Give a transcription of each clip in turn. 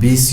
20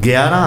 11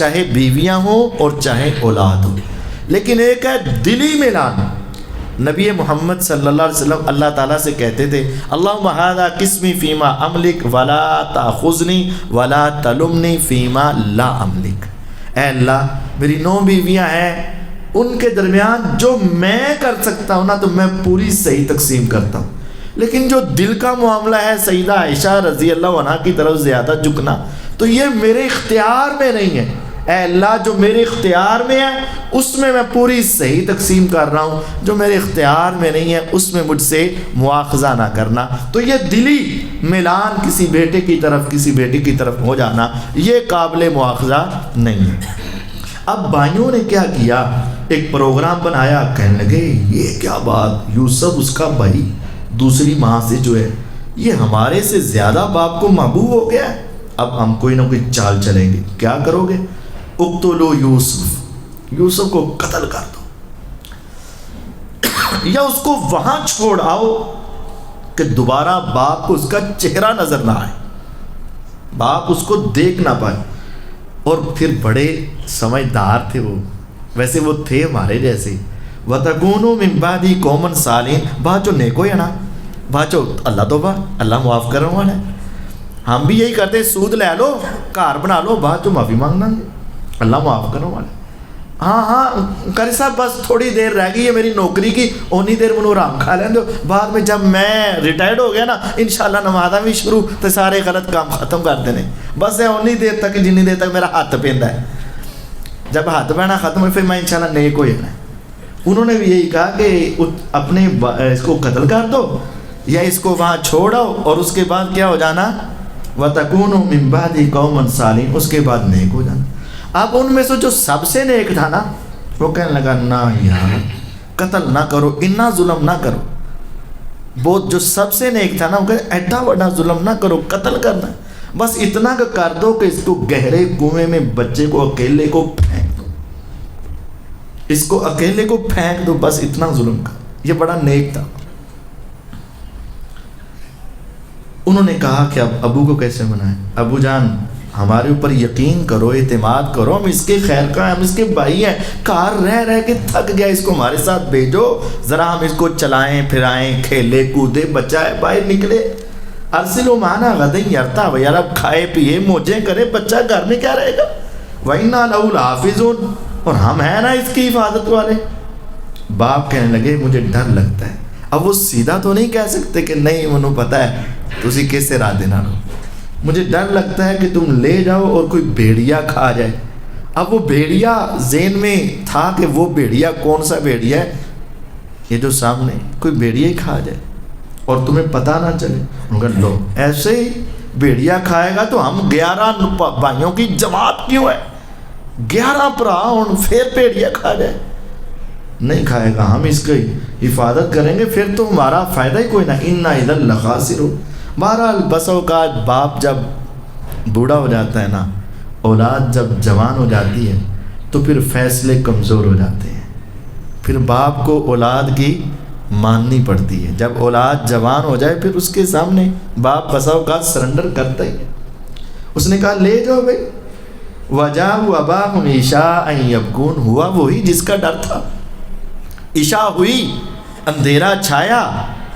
چاہے بیویاں ہوں اور چاہے اولاد ہو، لیکن ایک ہے دلی ملان۔ نبی محمد صلی اللہ علیہ وسلم اللہ تعالیٰ سے کہتے تھے اللہم ھذا قسمی فیما املک ولا تاخذنی ولا تلمنی فیما لا املک۔ اے اللہ میری 9 بیویاں ہیں، ان کے درمیان جو میں کر سکتا ہوں نا تو میں پوری صحیح تقسیم کرتا ہوں، لیکن جو دل کا معاملہ ہے سیدہ عائشہ رضی اللہ عنہا کی طرف زیادہ جھکنا، تو یہ میرے اختیار میں نہیں ہے۔ اے اللہ جو میرے اختیار میں ہے اس میں میں پوری صحیح تقسیم کر رہا ہوں، جو میرے اختیار میں نہیں ہے اس میں مجھ سے مواخذہ نہ کرنا۔ تو یہ دلی ملان کسی بیٹے کی طرف کسی بیٹی کی طرف ہو جانا یہ قابل مواخذہ نہیں ہے۔ اب بھائیوں نے کیا کیا، ایک پروگرام بنایا، کہنے لگے یہ کیا بات، یوسف اس کا بھائی دوسری ماں سے جو ہے یہ ہمارے سے زیادہ باپ کو محبوب ہو گیا ہے، اب ہم کوئی نہ کوئی چال چلیں گے۔ کیا کرو گے؟ اقتلوا یوسف، یوسف کو قتل کر دو، یا اس کو وہاں چھوڑ آؤ کہ دوبارہ باپ کو اس کا چہرہ نظر نہ آئے، باپ اس کو دیکھ نہ پائے۔ اور پھر بڑے سمجھدار تھے وہ، ویسے وہ تھے ہمارے جیسے، وَتَكُونُوا مِن بَعْدِي قَوْمًا صَالِحِينَ، باچو نیکو ہے نا، باچو اللہ توبہ اللہ معاف کرنے والا ہے۔ ہم بھی یہی کرتے، سود لے لو کار بنا لو، باچو معافی مانگنا گے اللہ معاف کرنے والا ہے۔ ہاں قاری صاحب بس تھوڑی دیر رہ گئی ہے میری نوکری کی، اونی دیر منو آرام کھا لیں دو، بعد میں جب میں ریٹائرڈ ہو گیا نا انشاءاللہ نمازاں بھی شروع تو سارے غلط کام ختم کر دینے، بس اونی دیر تک جنی دیر تک میرا ہاتھ پیندا ہے، جب ہاتھ پہنا ختم ہو پھر میں انشاءاللہ نیک ہو جانا ہے۔ انہوں نے بھی یہی کہا کہ اپنے اس کو قتل کر دو یا اس کو وہاں چھوڑو اور اس کے بعد کیا ہو جانا، وَتَكُونُوا مِن بَعْدِي قَوْمًا صَالِحِينَ، اس کے بعد نیک ہو جانا۔ اب ان میں سے جو سب سے نیک تھا نا وہ کہنے لگا نہ یار قتل نہ کرو، اتنا ظلم نہ کرو۔ وہ جو سب سے نیک تھا نا وہ کہے ایڈا بڑا ظلم نہ کرو، قتل کرنا بس اتنا کہ کر دو کہ اس کو گہرے کنویں میں بچے کو اکیلے کو پھینک دو، اس کو اکیلے کو پھینک دو، بس اتنا ظلم کر۔ یہ بڑا نیک تھا۔ انہوں نے کہا کہ اب ابو کو کیسے منائیں، ابو جان ہمارے اوپر یقین کرو، اعتماد کرو، ہم اس کے خیر کا ہم اس کے بھائی ہیں، کار رہ رہ کے تھک گیا، اس کو ہمارے ساتھ بھیجو، ذرا ہم اس کو چلائیں پھرائیں، کھیلے کودے، بچہ باہر نکلے۔ ارسلوا معنا غدا یرتع، یار اب کھائے پیے موجیں کرے، بچہ گھر میں کیا رہے گا، وَإِنَّا لَهُ لَحَافِظُونَ، اور ہم ہیں نا اس کی حفاظت والے۔ باپ کہنے لگے مجھے ڈر لگتا ہے۔ اب وہ سیدھا تو نہیں کہہ سکتے کہ نہیں انہوں پتہ ہے تسی کیسے راہ دینا رہو، مجھے ڈر لگتا ہے کہ تم لے جاؤ اور کوئی بھیڑیا کھا جائے۔ اب وہ بھیڑیا ذہن میں تھا کہ وہ بھیڑیا کون سا بھیڑیا ہے، یہ جو سامنے کوئی بھیڑیا ہی کھا جائے اور تمہیں پتہ نہ چلے۔ انہوں نے کہا لو ایسے ہی بھیڑیا کھائے گا تو ہم 11 بھائیوں کی جماعت کیوں ہے، 11 بھرا ہوں پھر بھیڑیا کھا جائے، نہیں کھائے گا، ہم اس کی حفاظت کریں گے، پھر تو ہمارا فائدہ ہی کوئی نہ، اِنَّا إِذًا لَخَاسِرُونَ۔ بہرحال بس اوقات باپ جب بوڑھا ہو جاتا ہے نا، اولاد جب جوان ہو جاتی ہے تو پھر فیصلے کمزور ہو جاتے ہیں، پھر باپ کو اولاد کی ماننی پڑتی ہے۔ جب اولاد جوان ہو جائے پھر اس کے سامنے باپ بس اوقات سرنڈر کرتا ہی ہے۔ اس نے کہا لے جاؤ بھائی، وَجَاءُوا أَبَاهُمْ عِشَاءً يَبْكُونَ، ہوا وہی جس کا ڈر تھا، عشاء ہوئی، اندھیرا چھایا،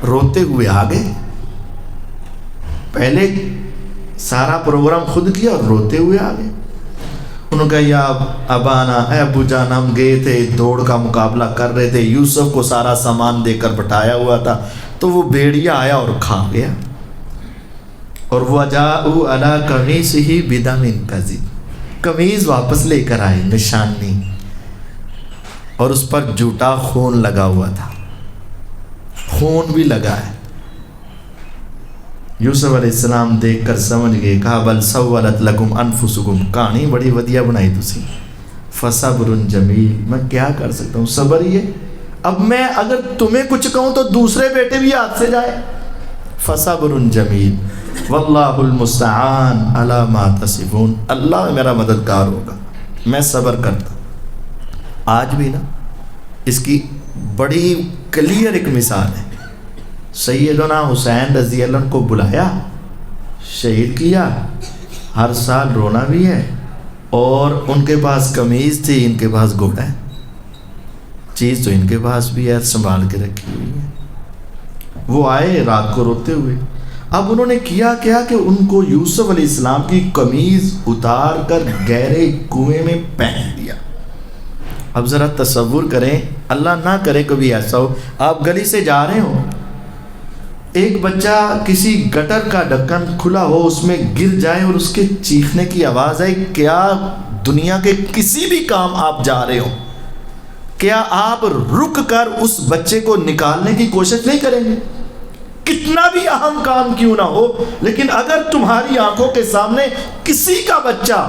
روتے ہوئے آ گئے۔ پہلے سارا پروگرام خود کیا اور روتے ہوئے آ گئے۔ انہوں نے کہا یا ابانا، اے ابو جان ہم گئے تھے، دوڑ کا مقابلہ کر رہے تھے، یوسف کو سارا سامان دے کر بٹھایا ہوا تھا تو وہ بھیڑیا آیا اور کھا گیا۔ اور وَجَاءُوا عَلَىٰ قَمِيصِهِ بِدَمٍ كَذِبٍ، قمیض واپس لے کر آئے، نشانی، اور اس پر جھوٹا خون لگا ہوا تھا، خون بھی لگا ہے۔ یوسف علیہ السلام دیکھ کر سمجھ گئے، کہا بل سولت لکم انفسکم، کہانی بڑی ودیا بنائی تسی، فصبر جمیل، میں کیا کر سکتا ہوں، صبر ہی ہے، اب میں اگر تمہیں کچھ کہوں تو دوسرے بیٹے بھی ہاتھ سے جائے، فصبر جمیل واللہ المستعان علی ما تصفون، اللہ میرا مددگار ہوگا، میں صبر کرتا ہوں۔ آج بھی نا اس کی بڑی کلیئر ایک مثال ہے، سیدنا حسین رضی اللہ عنہ کو بلایا، شہید کیا، ہر سال رونا بھی ہے اور ان کے پاس قمیض تھی، ان کے پاس گھوڑا ہے، چیز تو ان کے پاس بھی ہے، سنبھال کے رکھی ہوئی ہے۔ وہ آئے رات کو روتے ہوئے، اب انہوں نے کیا کہ ان کو یوسف علیہ السلام کی قمیض اتار کر گہرے کنویں میں پھینک دیا۔ اب ذرا تصور کریں، اللہ نہ کرے کبھی ایسا ہو، آپ گلی سے جا رہے ہو، ایک بچہ کسی گٹر کا ڈھکن کھلا ہو اس میں گر جائے اور اس کے چیخنے کی آواز آئے، کیا دنیا کے کسی بھی کام آپ جا رہے ہو، کیا آپ رک کر اس بچے کو نکالنے کی کوشش نہیں کریں گے؟ کتنا بھی اہم کام کیوں نہ ہو، لیکن اگر تمہاری آنکھوں کے سامنے کسی کا بچہ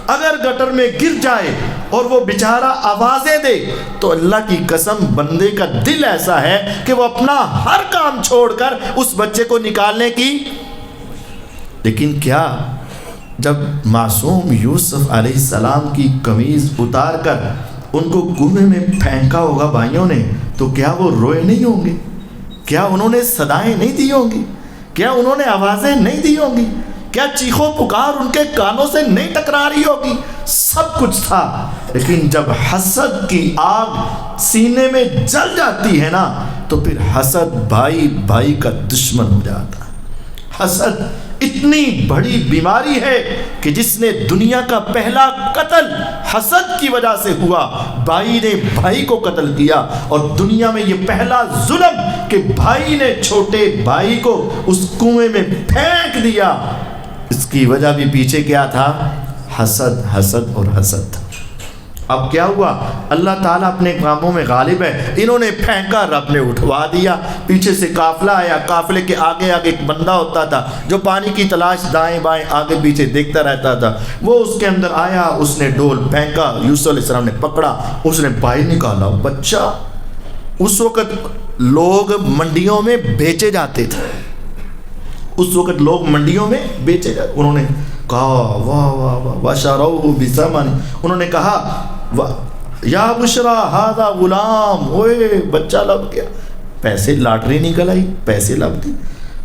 اگر گٹر میں گر جائے اور وہ بیچارہ آوازیں دے تو اللہ کی قسم بندے کا دل ایسا ہے کہ وہ اپنا ہر کام چھوڑ کر اس بچے کو نکالنے کی۔ لیکن کیا جب معصوم یوسف علیہ السلام کی قمیض اتار کر ان کو کنویں میں پھینکا ہوگا بھائیوں نے، تو کیا وہ روئے نہیں ہوں گے؟ کیا انہوں نے صدائیں نہیں دی ہوں گی؟ کیا انہوں نے آوازیں نہیں دی ہوں گی؟ کیا چیخو پکار ان کے کانوں سے نہیں ٹکرا رہی ہوگی؟ سب کچھ تھا، لیکن جب حسد کی آگ سینے میں جل جاتی ہے نا تو پھر حسد بھائی بھائی کا دشمن ہو جاتا ہے۔ حسد اتنی بڑی بیماری ہے کہ جس نے دنیا کا پہلا قتل حسد کی وجہ سے ہوا، بھائی نے بھائی کو قتل کیا، اور دنیا میں یہ پہلا ظلم کہ بھائی نے چھوٹے بھائی کو اس کنویں میں پھینک دیا، اس کی وجہ بھی پیچھے کیا تھا؟ حسد، حسد اور حسد۔ اب کیا ہوا؟ اللہ تعالیٰ اپنے کاموں میں غالب ہے، انہوں نے پھینکا، رب نے اٹھوا دیا۔ پیچھے سے قافلہ آیا، قافلے کے آگے آگے ایک بندہ ہوتا تھا جو پانی کی تلاش دائیں بائیں آگے پیچھے دیکھتا رہتا تھا، وہ اس کے اندر آیا، اس نے ڈول پھینکا، یوسف علیہ السلام نے پکڑا، اس نے باہر نکالا بچہ۔ اس وقت لوگ منڈیوں میں بیچے جاتے تھے، اس وقت لوگ منڈیوں میں بیچے جاتے، انہوں نے کہا واہ واہ واہ وَشَرَوْهُ بِثَمَنٍ، انہوں نے کہا یا بشرا ہذا غلام، اوے بچہ لب گیا، پیسے لاٹری نکل آئی، پیسے لب دی۔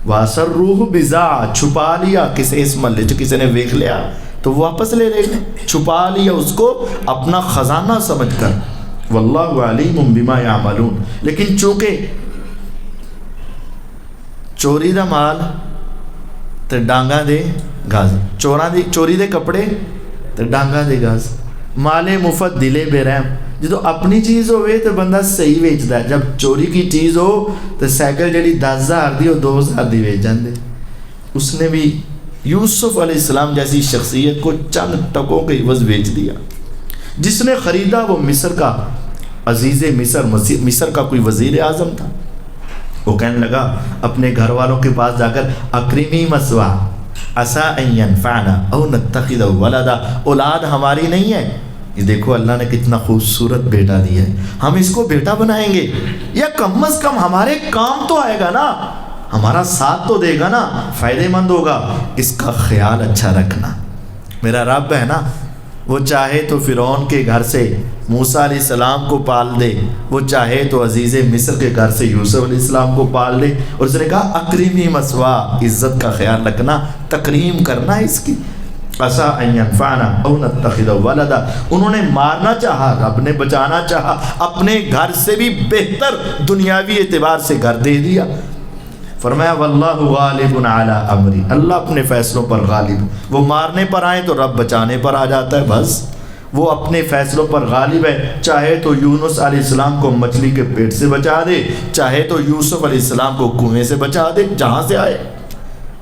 وَأَسَرُّوهُ بِضَاعَةٍ، چھپا لیا کسی اس محلے جو کسی نے دیکھ لیا تو واپس لے لے، چھپا لیا اس کو اپنا خزانہ سمجھ کر۔ واللہ علیم بما یعملون، لیکن چونکہ چوری دا مال تے ڈانگا دے گاز، چوری دے کپڑے تے ڈانگا دے گاز، مالے مفت دلے بے رحم۔ جدو اپنی چیز ہوئے تو بندہ صحیح ویچتا ہے، جب چوری کی چیز ہو تو سائیکل جڑی 10,000 دی ہو 2,000 دی ویچ جاندے۔ اس نے بھی یوسف علیہ السلام جیسی شخصیت کو چند ٹکوں کے عوض بیچ دیا۔ جس نے خریدا وہ مصر کا عزیز مصر کا کوئی وزیر اعظم تھا، وہ کہنے لگا اپنے گھر والوں کے پاس جا کر اکرمی مثوا عسیٰ ان ینفعنا او نتخذہ ولدا، اولاد ہماری نہیں ہے، یہ دیکھو اللہ نے کتنا خوبصورت بیٹا دیا ہے، ہم اس کو بیٹا بنائیں گے، یا کم از کم ہمارے کام تو آئے گا نا، ہمارا ساتھ تو دے گا نا، فائدے مند ہوگا، اس کا خیال اچھا رکھنا۔ میرا رب ہے نا، وہ چاہے تو فرعون کے گھر سے موسیٰ علیہ السلام کو پال دے، وہ چاہے تو عزیز مصر کے گھر سے یوسف علیہ السلام کو پال دے، اور اس نے کہا اکرمی مثوا، عزت کا خیال رکھنا، تکریم کرنا اس کی۔ عسیٰ ان ینفعنا او نتخذہ ولدا، انہوں نے مارنا چاہا، رب نے بچانا چاہا، اپنے گھر سے بھی بہتر دنیاوی اعتبار سے گھر دے دیا۔ فرمایا واللہ غالب علی امری، اللہ اپنے فیصلوں پر غالب، وہ مارنے پر آئیں تو رب بچانے پر آ جاتا ہے، بس وہ اپنے فیصلوں پر غالب ہے، چاہے تو یونس علیہ السلام کو مچھلی کے پیٹ سے بچا دے، چاہے تو یوسف علیہ السلام کو کنویں سے بچا دے، جہاں سے آئے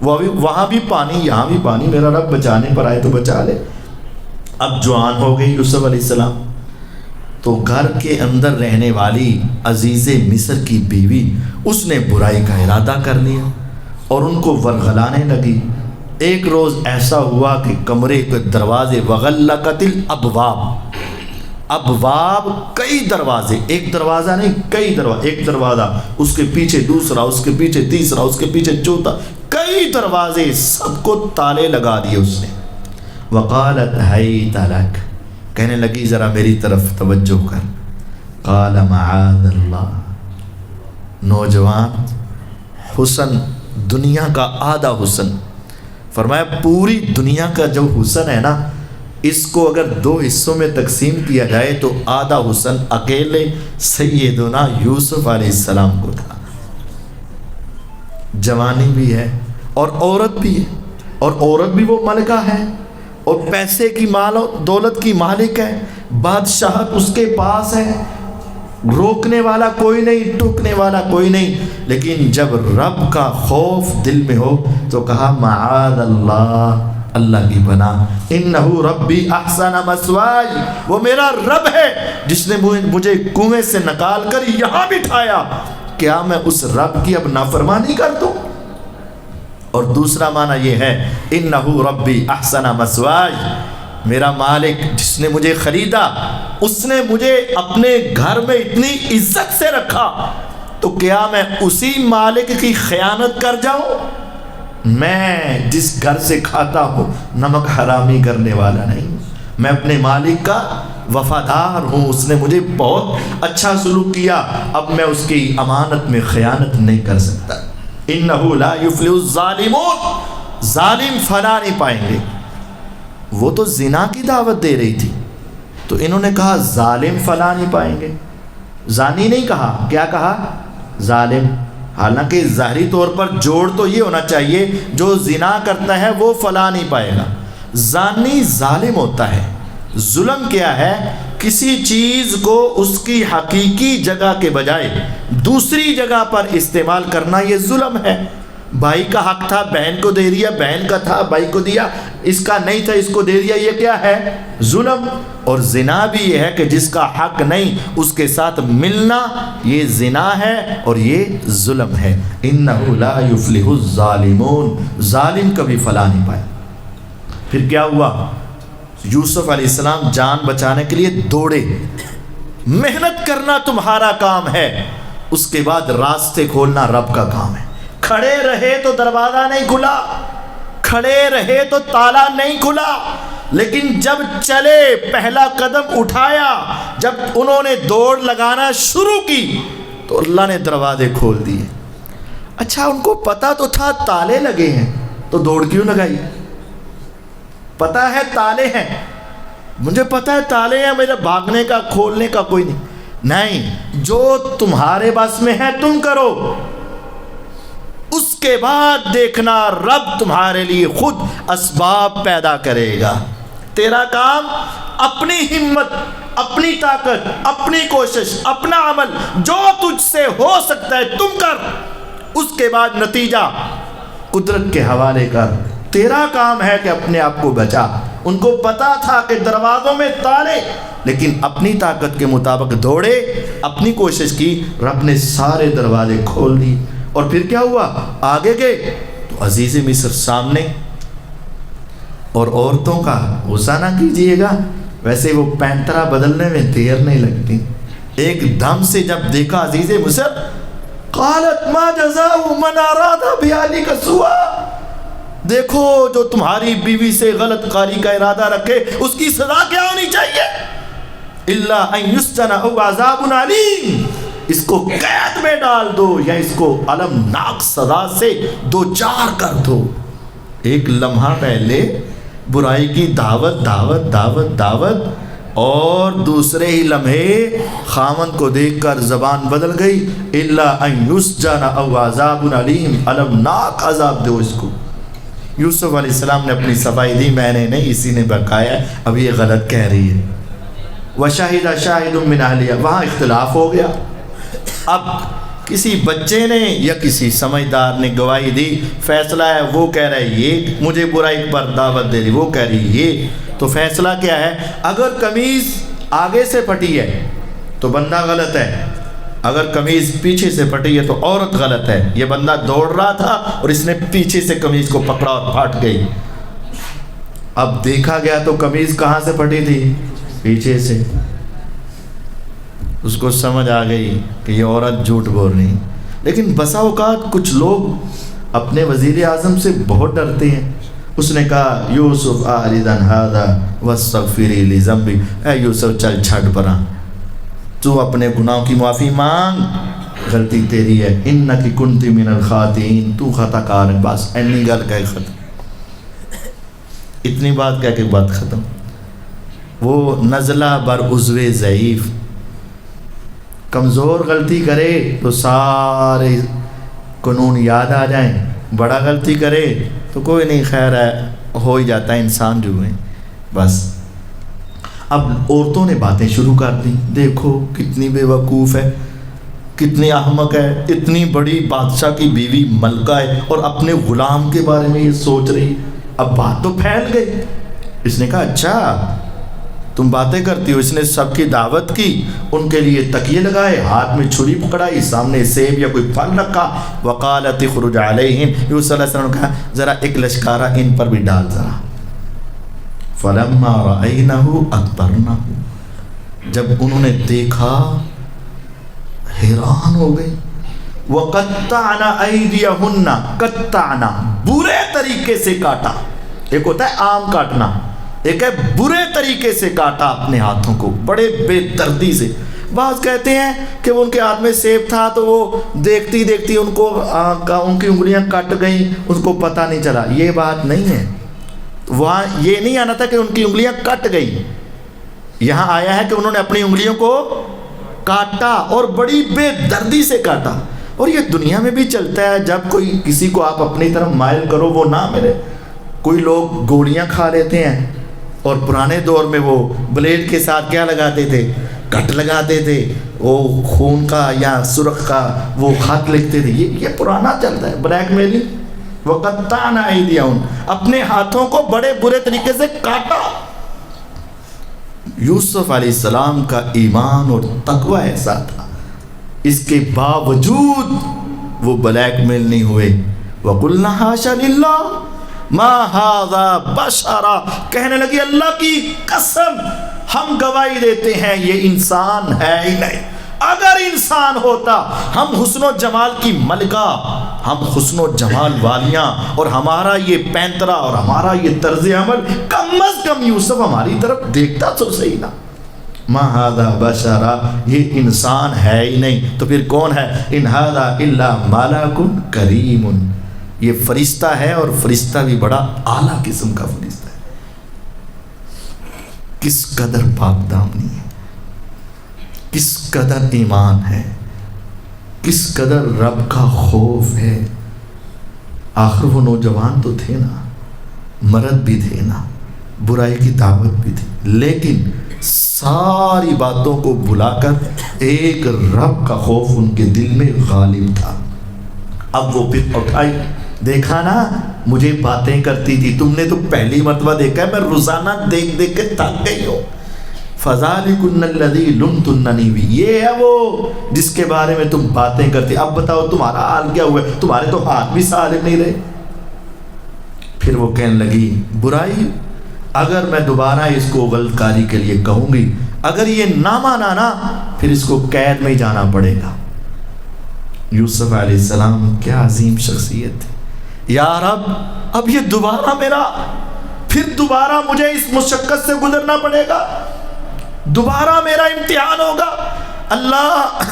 وہاں بھی پانی یہاں بھی پانی، میرا رب بچانے پر آئے تو بچا لے۔ اب جوان ہو گئی یوسف علیہ السلام، تو گھر کے اندر رہنے والی عزیز مصر کی بیوی، اس نے برائی کا ارادہ کر لیا اور ان کو ورغلانے لگی۔ ایک روز ایسا ہوا کہ کمرے کے دروازے وغلقت الابواب، ابواب کئی دروازے، ایک دروازہ نہیں کئی دروازے، ایک دروازہ اس کے پیچھے دوسرا، اس کے پیچھے تیسرا، اس کے پیچھے چوتھا، کئی دروازے، سب کو تالے لگا دیے اس نے۔ وقالت حیت لک، کہنے لگی ذرا میری طرف توجہ کر۔ قال معاذ اللہ، نوجوان، حسن دنیا کا آدھا حسن، فرمایا پوری دنیا کا جو حسن ہے نا اس کو اگر 2 حصوں میں تقسیم کیا جائے تو آدھا حسن اکیلے سیدنا یوسف علیہ السلام کو تھا۔ جوانی بھی ہے اور عورت بھی ہے، اور عورت بھی وہ ملکہ ہے، اور پیسے کی مال و دولت کی مالک ہے، بادشاہت اس کے پاس ہے، روکنے والا کوئی نہیں، ٹوکنے والا کوئی نہیں۔ لیکن جب رب کا خوف دل میں ہو تو کہا معاذ اللہ، اللہ کی پناہ، انہ ربی احسن مثوائی، وہ میرا رب ہے جس نے مجھے کنویں سے نکال کر یہاں بٹھایا، کیا میں اس رب کی اب نافرمانی کر دوں؟ اور دوسرا معنی یہ ہے انہ ربی احسن مثوائی، میرا مالک جس نے مجھے خریدا، اس نے مجھے اپنے گھر میں اتنی عزت سے رکھا، تو کیا میں اسی مالک کی خیانت کر جاؤں؟ میں جس گھر سے کھاتا ہوں نمک حرامی کرنے والا نہیں، میں اپنے مالک کا وفادار ہوں، اس نے مجھے بہت اچھا سلوک کیا، اب میں اس کی امانت میں خیانت نہیں کر سکتا۔ انہ لا یفلح الظالمون، ظالم فلاح نہیں پائیں گے۔ وہ تو زنا کی دعوت دے رہی تھی، تو انہوں نے کہا ظالم فلاح نہیں پائیں گے، زانی نہیں کہا، کیا کہا؟ ظالم۔ حالانکہ ظاہری طور پر جوڑ تو یہ ہونا چاہیے جو زنا کرتا ہے وہ فلاح نہیں پائے گا، زانی ظالم ہوتا ہے۔ ظلم کیا ہے؟ کسی چیز کو اس کی حقیقی جگہ کے بجائے دوسری جگہ پر استعمال کرنا، یہ ظلم ہے۔ بھائی کا حق تھا بہن کو دے دیا، بہن کا تھا بھائی کو دیا، اس کا نہیں تھا اس کو دے دیا، یہ کیا ہے؟ ظلم۔ اور زنا بھی یہ ہے کہ جس کا حق نہیں اس کے ساتھ ملنا، یہ زنا ہے اور یہ ظلم ہے۔ انہ لا یفلح الظالمون، ظالم کبھی فلاح نہیں پائے۔ پھر کیا ہوا؟ یوسف علیہ السلام جان بچانے کے لیے دوڑے، محنت کرنا تمہارا کام ہے، اس کے بعد راستے کھولنا رب کا کام ہے۔ کھڑے رہے تو دروازہ نہیں کھلا، کھڑے رہے تو تالا نہیں کھلا، لیکن جب چلے، پہلا قدم اٹھایا، جب انہوں نے دوڑ لگانا شروع کی تو اللہ نے دروازے کھول دیے۔ اچھا ان کو پتا تو تھا تالے لگے ہیں، تو دوڑ کیوں لگائی؟ پتا ہے تالے ہیں، مجھے پتا ہے تالے ہیں، میرے بھاگنے کا کھولنے کا کوئی نہیں، جو تمہارے بس میں ہے تم کرو، اس کے بعد دیکھنا رب تمہارے لیے خود اسباب پیدا کرے گا۔ تیرا کام اپنی ہمت، اپنی طاقت، اپنی کوشش، اپنا عمل جو تجھ سے ہو سکتا ہے تم کر، اس کے بعد نتیجہ قدرت کے حوالے کر۔ تیرا کام ہے کہ اپنے آپ کو بچا۔ ان کو پتا تھا کہ دروازوں میں تالے، لیکن اپنی طاقت کے مطابق دوڑے، اپنی کوشش کی، رب نے سارے دروازے کھول دیے۔ اور پھر کیا ہوا؟ آگے گئے تو عزیز مصر سامنے۔ اور عورتوں کا غصہ نہ کیجیے گا، ویسے وہ پینترا بدلنے میں دیر نہیں لگتی۔ ایک دم سے جب دیکھا عزیز مصر، قالت ما جزاء من اراد بأهلك سوءا، دیکھو جو تمہاری بیوی سے غلط کاری کا ارادہ رکھے اس کی سزا کیا ہونی چاہیے؟ الا ان یسجن او عذاب علیم، اس کو قید میں ڈال دو یا اس کو المناک سزا سے دو چار کر دو۔ ایک لمحہ پہلے برائی کی دعوت دعوت دعوت دعوت، اور دوسرے ہی لمحے خامن کو دیکھ کر زبان بدل گئی، الا ان یسجن او عذاب علیم، المناک عذاب دو اس کو۔ یوسف علیہ السلام نے اپنی صفائی دی، میں نے نہیں، اسی نے بقایا، اب یہ غلط کہہ رہی ہے۔ وَشَهِدَ شَاهِدٌ مِّنْ أَهْلِهَا، وہاں اختلاف ہو گیا۔ اب کسی بچے نے یا کسی سمجھدار نے گواہی دی، فیصلہ ہے، وہ کہہ رہا ہے یہ مجھے برائی پر دعوت دے رہی، وہ کہہ رہی یہ، تو فیصلہ کیا ہے؟ اگر قمیض آگے سے پھٹی ہے تو بندہ غلط ہے، اگر قمیض پیچھے سے پھٹی ہے تو عورت غلط ہے۔ یہ بندہ دوڑ رہا تھا اور اس نے پیچھے سے قمیض کو پکڑا اور پھٹ گئی۔ اب دیکھا گیا تو قمیض کہاں سے پھٹی تھی؟ پیچھے سے۔ اس کو سمجھ آ گئی کہ یہ عورت جھوٹ بول رہی۔ لیکن بسا اوقات کچھ لوگ اپنے وزیر اعظم سے بہت ڈرتے ہیں۔ اس نے کہا یوسف اعرض عن ھذا واستغفری لذنبک، اے یوسف چل چھٹ پرا، تو اپنے گناہوں کی معافی مانگ، غلطی تیری ہے، انک کنت من الخاطئین، تو خطا کار ہے۔ بس اینی گل کہہ ختم، اتنی بات کہہ کے بات ختم۔ وہ نزلہ بر عضو ضعیف، کمزور غلطی کرے تو سارے قانون یاد آ جائیں، بڑا غلطی کرے تو کوئی نہیں، خیر ہے، ہو ہی جاتا ہے، انسان جو ہیں بس۔ اب عورتوں نے باتیں شروع کر دیں، دیکھو کتنی بے وقوف ہے، کتنی احمق ہے، اتنی بڑی بادشاہ کی بیوی ملکہ ہے اور اپنے غلام کے بارے میں یہ سوچ رہی۔ اب بات تو پھیل گئی۔ اس نے کہا اچھا تم باتیں کرتی ہو۔ اس نے سب کی دعوت کی، ان کے لیے تکیے لگائے، ہاتھ میں چھری پکڑائی، سامنے سیب یا کوئی پھل رکھا، وقالت اخرج علیہم، یوں صلی اللہ علیہ وسلم نے کہا ذرا ایک لشکارہ ان پر بھی ڈال ذرا۔ فلما رأینہ اکبرنہ، جب انہوں نے دیکھا حیران ہو گئی۔ وقطعن ایدیہن، قطعن برے طریقے سے کاٹا، ایک ہوتا ہے عام کاٹنا، ایک ہے برے طریقے سے کاٹا اپنے ہاتھوں کو، بڑے بے دردی سے۔ بعض کہتے ہیں کہ وہ ان کے ہاتھ میں سیب تھا تو وہ دیکھتی دیکھتی ان کو ان کی انگلیاں کٹ گئیں، ان کو پتہ نہیں چلا۔ یہ بات نہیں ہے، وہاں یہ نہیں آنا تھا کہ ان کی انگلیاں کٹ گئی، یہاں آیا ہے کہ انہوں نے اپنی انگلیوں کو کاٹا اور بڑی بے دردی سے کاٹا۔ اور یہ دنیا میں بھی چلتا ہے، جب کوئی کسی کو آپ اپنی طرف مائل کرو وہ نہ ملے۔ کوئی لوگ گولیاں کھا لیتے ہیں اور پرانے دور میں وہ بلیڈ کے ساتھ کیا لگاتے تھے، کٹ لگاتے تھے، وہ خون کا یا سرخ کا وہ خط لکھتے تھے۔ یہ پرانا چلتا ہے، بلیک میلنگ۔ وقطعن ایدیہن، اپنے ہاتھوں کو بڑے برے طریقے سے کاٹا۔ یوسف علیہ السلام کا ایمان اور تقوی ایسا تھا، اس کے باوجود وہ بلیک میل نہیں ہوئے۔ وَقُلْنَا حَاشَ لِلَّهِ مَا هَذَا بَشَرًا، کہنے لگی اللہ کی قسم ہم گواہی دیتے ہیں یہ انسان ہے ہی نہیں۔ اگر انسان ہوتا ہم حسن و جمال کی ملکہ، ہم حسن و جمال والیاں، اور ہمارا یہ پینترا اور ہمارا یہ طرز عمل، کم از کم یوسف ہماری طرف دیکھتا تو صحیح نا۔ ما ھذا بشرا، یہ انسان ہے ہی نہیں، تو پھر کون ہے؟ ان ھذا الا ملک کریم، یہ فرشتہ ہے، اور فرشتہ بھی بڑا اعلیٰ قسم کا فرشتہ ہے۔ کس قدر پاک دامنی ہے، کس قدر ایمان ہے، کس قدر رب کا خوف ہے۔ آخر وہ نوجوان تو تھے نا، مرد بھی تھے نا، برائی کی دعوت بھی تھی، لیکن ساری باتوں کو بھلا کر ایک رب کا خوف ان کے دل میں غالب تھا۔ اب وہ پھر اٹھائی، دیکھا نا مجھے باتیں کرتی تھی، تم نے تو پہلی مرتبہ دیکھا ہے، میں روزانہ دیکھ دیکھ کے تھک گئی ہوں۔ فَذَلِكُنَّ الَّذِي لُمْتُنَّنِي بِهِ، یہ ہے وہ جس کے بارے میں تم باتیں کرتی۔ اب بتاؤ تمہارا حال کیا ہوا ہے، تمہارے تو ہاتھ بھی سالم نہیں رہے۔ پھر وہ کہنے لگی برائی، اگر میں دوبارہ اس کو غلط کاری کے لیے کہوں گی، اگر یہ نہ مانا نا، پھر اس کو قید میں جانا پڑے گا۔ یوسف علیہ السلام کیا عظیم شخصیت تھی۔ یا رب اب یہ دوبارہ پھر دوبارہ مجھے اس مشقت سے گزرنا پڑے گا، دوبارہ میرا امتحان ہوگا۔ اللہ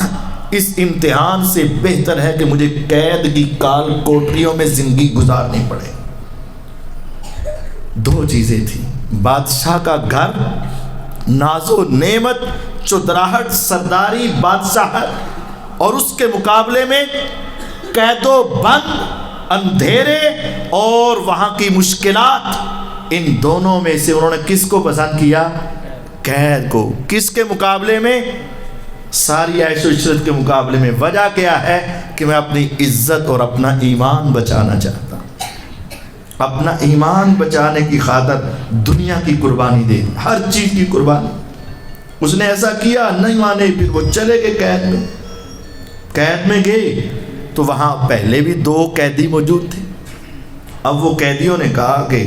اس امتحان سے بہتر ہے کہ مجھے قید کی کال کوٹریوں میں زندگی گزارنی پڑے۔ دو چیزیں تھیں، بادشاہ کا گھر، ناز و نعمت، چودراہٹ، سرداری، بادشاہت، اور اس کے مقابلے میں قید و بند، اندھیرے اور وہاں کی مشکلات۔ ان دونوں میں سے انہوں نے کس کو پسند کیا؟ قید کو۔ کس کے مقابلے میں؟ ساری عیش و عشرت کے مقابلے میں۔ وجہ کیا ہے؟ کہ میں اپنی عزت اور اپنا ایمان بچانا چاہتا ہوں، اپنا ایمان بچانے کی خاطر دنیا کی قربانی دے، ہر چیز کی قربانی۔ اس نے ایسا کیا، نہیں مانے، پھر وہ چلے گئے قید میں۔ قید میں گئے تو وہاں پہلے بھی 2 قیدی موجود تھے۔ اب وہ قیدیوں نے کہا کہ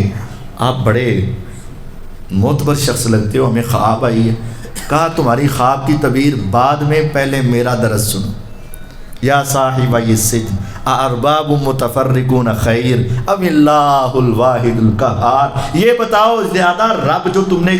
آپ بڑے معتبر شخص لگتے ہو، ہمیں خواب آئی ہے۔ کہا تمہاری خواب کی تعبیر بعد میں، پہلے میرا درس سنو۔ یا صاحب السجن ارباب متفرقون خیر ام اللہ الواحد القہار، یہ بتاؤ زیادہ رب جو تم نے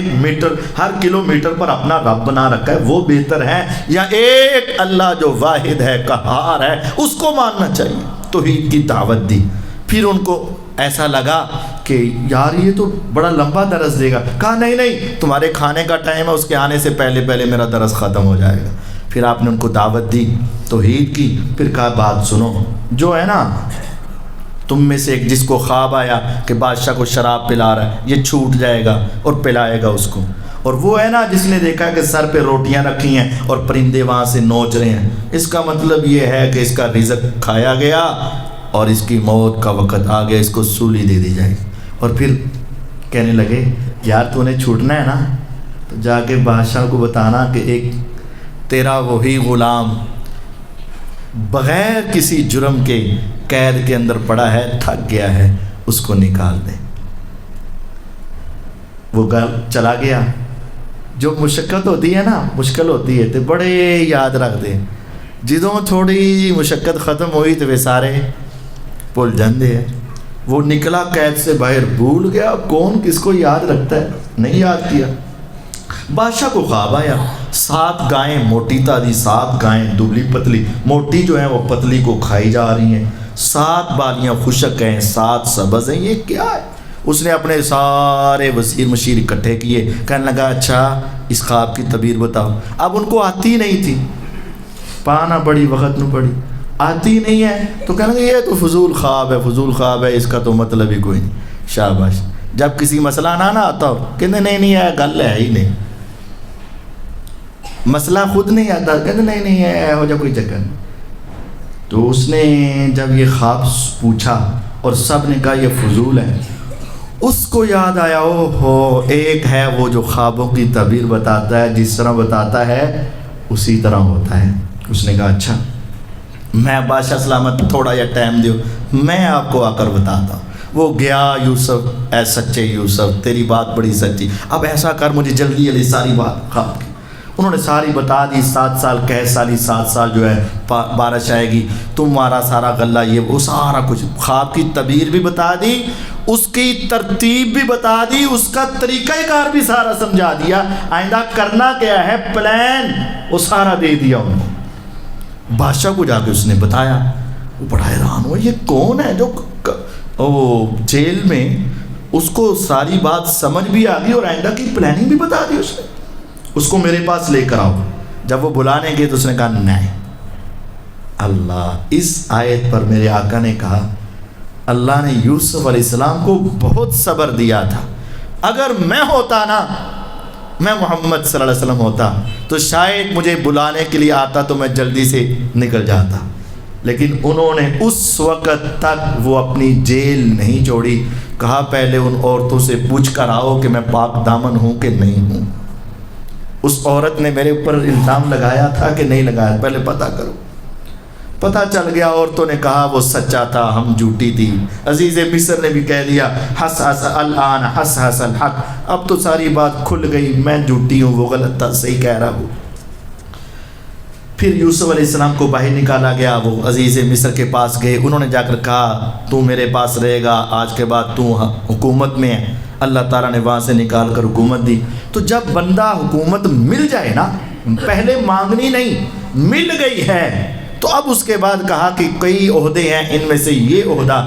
ہر کلومیٹر پر اپنا رب بنا رکھا ہے وہ بہتر ہے، یا ایک اللہ جو واحد ہے، قہار ہے، اس کو ماننا چاہیے۔ توحید کی دعوت دی۔ پھر ان کو ایسا لگا کہ یار یہ تو بڑا لمبا درس دے گا. کہا نہیں نہیں، تمہارے کھانے کا ٹائم ہے، اس کے آنے سے پہلے پہلے میرا درس ختم ہو جائے گا. پھر آپ نے ان کو دعوت دی، توحید کی. پھر کہا بات سنو، جو ہے نا تم میں سے ایک جس کو خواب آیا کہ بادشاہ کو شراب پلا رہا ہے، یہ چھوٹ جائے گا اور پلائے گا اس کو. اور وہ ہے نا جس نے دیکھا کہ سر پہ روٹیاں رکھی ہیں اور پرندے وہاں سے نوچ رہے ہیں، اس کا مطلب یہ ہے کہ اس کا رزق کھایا گیا اور اس کی موت کا وقت آ گیا، اس کو سولی دے دی جائے. اور پھر کہنے لگے یار تو انہیں چھوٹنا ہے نا، تو جا کے بادشاہ کو بتانا کہ ایک تیرا وہی غلام بغیر کسی جرم کے قید کے اندر پڑا ہے، تھک گیا ہے، اس کو نکال دے. وہ چلا گیا. جو مشقت ہوتی ہے نا، مشکل ہوتی ہے تو بڑے یاد رکھ دیں. جدوں تھوڑی مشقت ختم ہوئی تو وہ سارے بھول جاندے ہیں. وہ نکلا قید سے باہر، بھول گیا کون کس کو یاد رکھتا ہے، نہیں یاد کیا. بادشاہ کو خواب آیا، 7 گائیں موٹی تازی، 7 گائیں دبلی پتلی. موٹی جو ہیں وہ پتلی کو کھائی جا رہی ہیں، 7 بالیاں خشک ہیں، 7 سبز ہیں. یہ کیا ہے؟ اس نے اپنے سارے وزیر مشیر اکٹھے کیے. کہنے لگا اچھا اس خواب کی تعبیر بتاؤ. اب ان کو آتی نہیں تھی، پانا بڑی وقت نو پڑی، آتی نہیں ہے. تو کہنے لگا یہ تو فضول خواب ہے، فضول خواب ہے، اس کا تو مطلب ہی کوئی نہیں. شاباش. جب کسی مسئلہ نہ آتا ہو کہتے نہیں ہے، گل ہے ہی نہیں. مسئلہ خود نہیں آتا کہتے نہیں ہے، ہو جا کوئی چکر نہیں. تو اس نے جب یہ خواب پوچھا اور سب نے کہا یہ فضول ہے، اس کو یاد آیا او ہو ایک ہے وہ جو خوابوں کی تعبیر بتاتا ہے، جس طرح بتاتا ہے اسی طرح ہوتا ہے. اس نے کہا اچھا میں بادشاہ سلامت تھوڑا یا ٹائم دیو، میں آپ کو آ کر بتاتا ہوں. وہ گیا، یوسف اے سچے یوسف تیری بات بڑی سچی، اب ایسا کر مجھے جلدی علی ساری بات خواب کی. انہوں نے ساری بتا دی. 7 سال قید سالی، 7 سال جو ہے بارش آئے گی، تمہارا سارا غلہ، یہ وہ سارا کچھ. خواب کی تعبیر بھی بتا دی، اس کی ترتیب بھی بتا دی، اس کا طریقہ کار بھی سارا سمجھا دیا. آئندہ کرنا کیا ہے، پلان وہ سارا دے دیا ان کو. بادشاہ کو جا کے اس نے بتایا. وہ بڑا حیران ہوا یہ کون ہے جو جیل میں اس کو ساری بات سمجھ بھی آ گئی اور آئندہ کی پلاننگ بھی بتا دی. اس نے اس کو میرے پاس لے کر آؤ. جب وہ بلانے گئے تو اس نے کہا نہیں. اللہ، اس آیت پر میرے آقا نے کہا اللہ نے یوسف علیہ السلام کو بہت صبر دیا تھا. اگر میں ہوتا نا، میں محمد صلی اللہ علیہ وسلم ہوتا تو شاید مجھے بلانے کے لیے آتا تو میں جلدی سے نکل جاتا. لیکن انہوں نے اس وقت تک وہ اپنی جیل نہیں چھوڑی. کہا پہلے ان عورتوں سے پوچھ کر آؤ کہ میں پاک دامن ہوں کہ نہیں ہوں. اس عورت نے میرے اوپر الزام لگایا تھا کہ نہیں لگایا، پہلے پتہ کرو. پتہ چل گیا، عورتوں نے کہا وہ سچا تھا، ہم جھوٹی تھی. عزیز مصر نے بھی کہہ دیا حس حس الان حس حس الحق، اب تو ساری بات کھل گئی، میں جھوٹی ہوں، وہ غلط تھا، صحیح کہہ رہا ہوں. پھر یوسف علیہ السلام کو باہر نکالا گیا. وہ عزیز مصر کے پاس گئے. انہوں نے جا کر کہا تو میرے پاس رہے گا، آج کے بعد تو حکومت میں ہے. اللہ تعالیٰ نے وہاں سے نکال کر حکومت دی. تو جب بندہ حکومت مل جائے نا، پہلے مانگنی نہیں، مل گئی ہے، تو اب اس کے بعد کہا کہ کئی عہدے ہیں، ان میں سے یہ عہدہ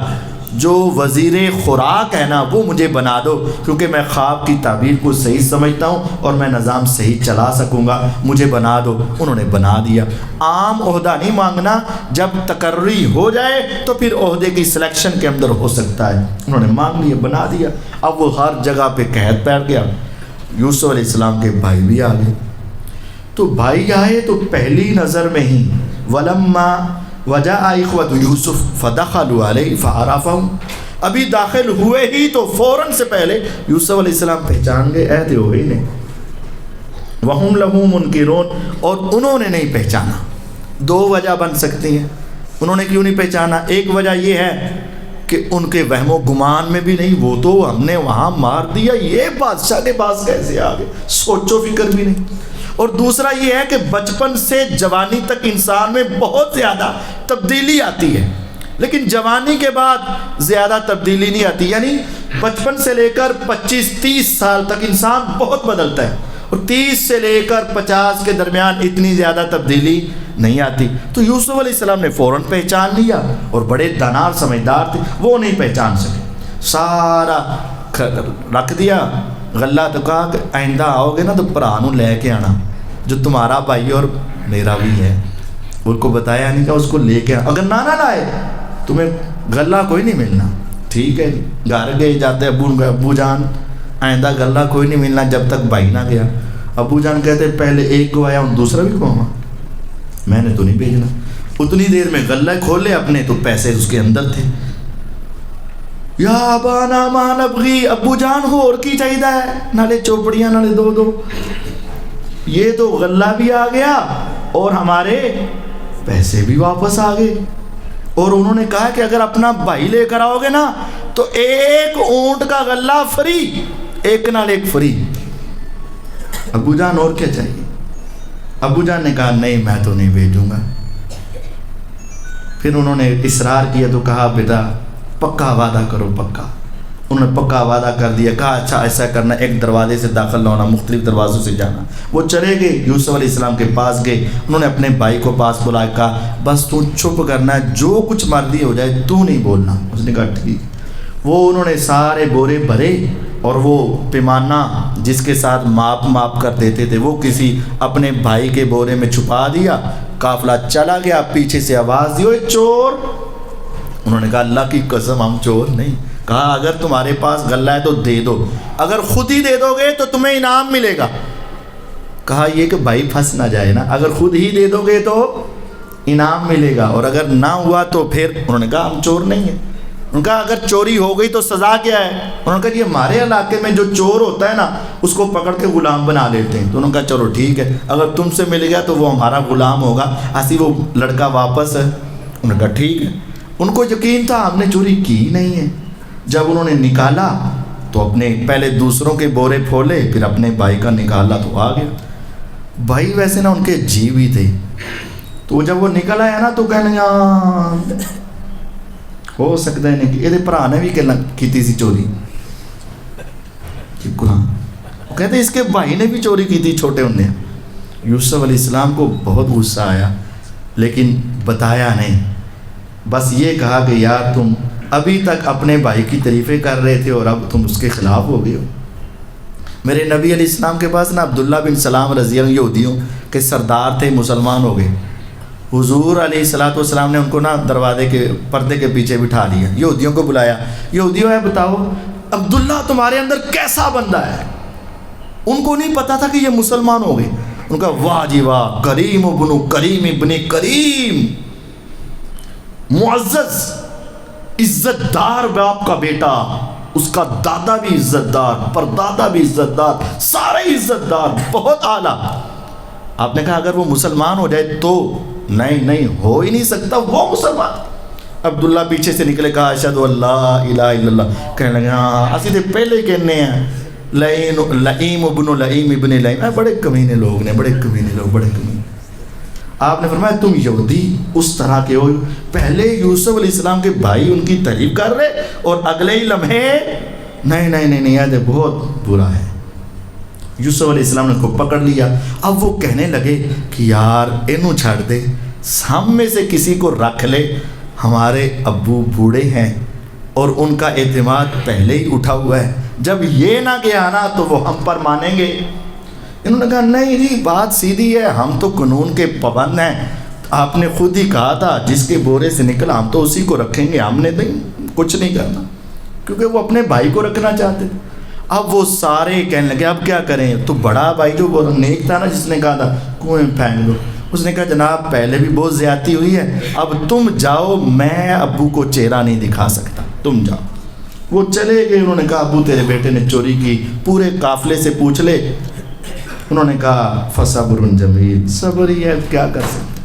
جو وزیر خوراک ہے نا وہ مجھے بنا دو، کیونکہ میں خواب کی تعبیر کو صحیح سمجھتا ہوں اور میں نظام صحیح چلا سکوں گا، مجھے بنا دو. انہوں نے بنا دیا. عام عہدہ نہیں مانگنا، جب تقرری ہو جائے تو پھر عہدے کی سلیکشن کے اندر ہو سکتا ہے. انہوں نے مانگ لیا، بنا دیا. اب وہ ہر جگہ پہ قید بیٹھ گیا. یوسف علیہ السلام کے بھائی بھی آ گئے. تو بھائی آئے تو پہلی نظر میں ہی ولما وجاء اخوۃ یوسف فدخلوا علیہ فعرفهم، ابھی داخل ہوئے ہی تو فوراً سے پہلے یوسف علیہ السلام پہچان گئے، عہد ہو گئی نہیں. وہم لہ منکرون، اور انہوں نے نہیں پہچانا. 2 وجہ بن سکتی ہیں. انہوں نے کیوں نہیں پہچانا؟ ایک وجہ یہ ہے کہ ان کے وہم و گمان میں بھی نہیں، وہ تو ہم نے وہاں مار دیا، یہ بادشاہ کے پاس کیسے آ گئے، سوچ و فکر بھی نہیں. اور دوسرا یہ ہے کہ بچپن سے جوانی تک انسان میں بہت زیادہ تبدیلی آتی ہے، لیکن جوانی کے بعد زیادہ تبدیلی نہیں آتی. یعنی بچپن سے لے کر 25-30 سال تک انسان بہت بدلتا ہے، اور 30 سے لے کر 50 کے درمیان اتنی زیادہ تبدیلی نہیں آتی. تو یوسف علیہ السلام نے فوراً پہچان لیا، اور بڑے دانار سمجھدار تھے، وہ نہیں پہچان سکے. سارا رکھ دیا غلہ، تو کہا کہ آئندہ آؤ گے نا تو بھرا نوں لے کے آنا جو تمہارا بھائی اور میرا بھی ہے. ان کو بتایا نہیں کہ اس کو لے کے اگر نہ لائے تمہیں غلہ کوئی نہیں ملنا. ٹھیک ہے گھر گئے جاتے ابو جان آئندہ غلہ کوئی نہیں ملنا جب تک بھائی نہ گیا. ابو جان کہتے پہلے ایک کو آیا ہوں دوسرا بھی کھواؤں، میں نے تو نہیں بھیجنا. اتنی دیر میں غلہ کھولے اپنے تو پیسے اس کے اندر تھے. یا ابانا ما نبغی، ابو جان ہو اور کی چاہیے ہے، نالے چوپڑیاں نالے دو. یہ تو غلہ بھی آ گیا اور ہمارے پیسے بھی واپس آ گئے. اور انہوں نے کہا کہ اگر اپنا بھائی لے کر آؤ گے نا تو ایک اونٹ کا غلہ فری، ایک نال ایک فری. ابو جان اور کیا چاہیے؟ ابو جان نے کہا نہیں میں تو نہیں بھیجوں گا. پھر انہوں نے اصرار کیا تو کہا بیٹا پکا وعدہ کرو. پکا انہوں نے پکا وعدہ کر دیا. کہا اچھا ایسا کرنا، ایک دروازے سے داخل نہ ہونا، مختلف دروازوں سے جانا. وہ چلے گئے یوسف علیہ السلام کے پاس گئے. انہوں نے اپنے بھائی کو پاس بلایا، کہا بس تو چھپ کرنا ہے، جو کچھ مرضی ہو جائے تو نہیں بولنا. اس نے کہا ٹھیک. وہ انہوں نے سارے بورے بھرے اور وہ پیمانہ جس کے ساتھ ماپ کر دیتے تھے وہ کسی اپنے بھائی کے بورے میں چھپا دیا. قافلہ چلا گیا، پیچھے سے آواز دی اوے چور. انہوں نے کہا اللہ کی قسم ہم چور نہیں. کہا اگر تمہارے پاس غلہ ہے تو دے دو، اگر خود ہی دے دو گے تو تمہیں انعام ملے گا. کہا یہ کہ بھائی پھنس نہ جائے نا، اگر خود ہی دے دو گے تو انعام ملے گا اور اگر نہ ہوا تو پھر. انہوں نے کہا ہم چور نہیں ہیں. انہوں نے کہا اگر چوری ہو گئی تو سزا کیا ہے؟ انہوں نے کہا یہ ہمارے علاقے میں جو چور ہوتا ہے نا اس کو پکڑ کے غلام بنا لیتے ہیں. تو انہوں نے کہا چلو ٹھیک ہے، اگر تم سے مل گیا تو وہ ہمارا غلام ہوگا، ایسی وہ لڑکا واپس ہے. انہوں نے کہا ٹھیک ہے. ان کو یقین تھا ہم نے چوری کی نہیں ہے. جب انہوں نے نکالا تو اپنے پہلے دوسروں کے بورے پھولے پھر اپنے بھائی کا نکالا تو آ گیا. بھائی ویسے نا ان کے جیو ہی تھے. تو جب وہ نکل آیا نا تو کہنے لگا ہو سکتا ہے نہیں کہ یہ بھرا نے بھی کی سی چوری. قرآن وہ کہتے اس کے بھائی نے بھی چوری کی تھی چھوٹے انہیں. یوسف علیہ السلام کو بہت غصہ آیا لیکن بتایا نہیں. بس یہ کہا کہ یار تم ابھی تک اپنے بھائی کی تعریفیں کر رہے تھے اور اب تم اس کے خلاف ہو گئے ہو. میرے نبی علیہ السلام کے پاس نا عبداللہ بن سلام رضی اللہ یہودیوں کے سردار تھے، مسلمان ہو گئے. حضور علیہ الصلوۃ والسلام نے ان کو نا دروازے کے پردے کے پیچھے بٹھا دیا. یہودیوں کو بلایا، یہودیوں ہے بتاؤ عبداللہ تمہارے اندر کیسا بندہ ہے؟ ان کو نہیں پتا تھا کہ یہ مسلمان ہو گئے. ان کا واہ جی واہ، کریم ابن کریم ابن کریم، معزز عزت دار باپ کا بیٹا، اس کا دادا بھی عزت دار، پردادا بھی عزت دار، سارے عزت دار، بہت اعلیٰ. آپ نے کہا اگر وہ مسلمان ہو جائے تو نہیں ہو ہی نہیں سکتا وہ مسلمان. عبداللہ پیچھے سے نکلے، کہا اشہد اللہ الہ الا اللہ. کہنے لگے ہاں اسی تو پہلے ہی کہنے ہیں لئیم ابن لئیم ابن لئیم. بڑے کمینے لوگ نے، بڑے کمینے لوگ، بڑے کمینے. آپ نے فرمایا تم یہودی اس طرح کے ہو، پہلے یوسف علیہ السلام کے بھائی ان کی تعریف کر رہے اور اگلے ہی لمحے نہیں یہ بہت برا ہے. یوسف علیہ السلام نے ان کو پکڑ لیا. اب وہ کہنے لگے کہ یار انہوں چھڑ دے، ہم میں سے کسی کو رکھ لے، ہمارے ابو بوڑھے ہیں اور ان کا اعتماد پہلے ہی اٹھا ہوا ہے، جب یہ نہ گیا نا تو وہ ہم پر مانیں گے. انہوں نے کہا نہیں جی بات سیدھی ہے، ہم تو قانون کے پابند ہیں. آپ نے خود ہی کہا تھا جس کے بورے سے نکلا ہم تو اسی کو رکھیں گے، ہم نے کچھ نہیں کرنا، کیونکہ وہ اپنے بھائی کو رکھنا چاہتے تھے. اب وہ سارے کہنے لگے اب کیا کریں؟ تو بڑا بھائی جو بہت نیک تھا نا جس نے کہا تھا کنویں میں پھینک دو، اس نے کہا جناب پہلے بھی بہت زیادتی ہوئی ہے، اب تم جاؤ، میں ابو کو چہرہ نہیں دکھا سکتا، تم جاؤ. وہ چلے گئے. انہوں نے کہا ابو تیرے بیٹے نے چوری کی، پورے قافلے سے پوچھ لے. انہوں نے کہا فصبر جمیل، صبر ہی ہے، کیا کر سکتے.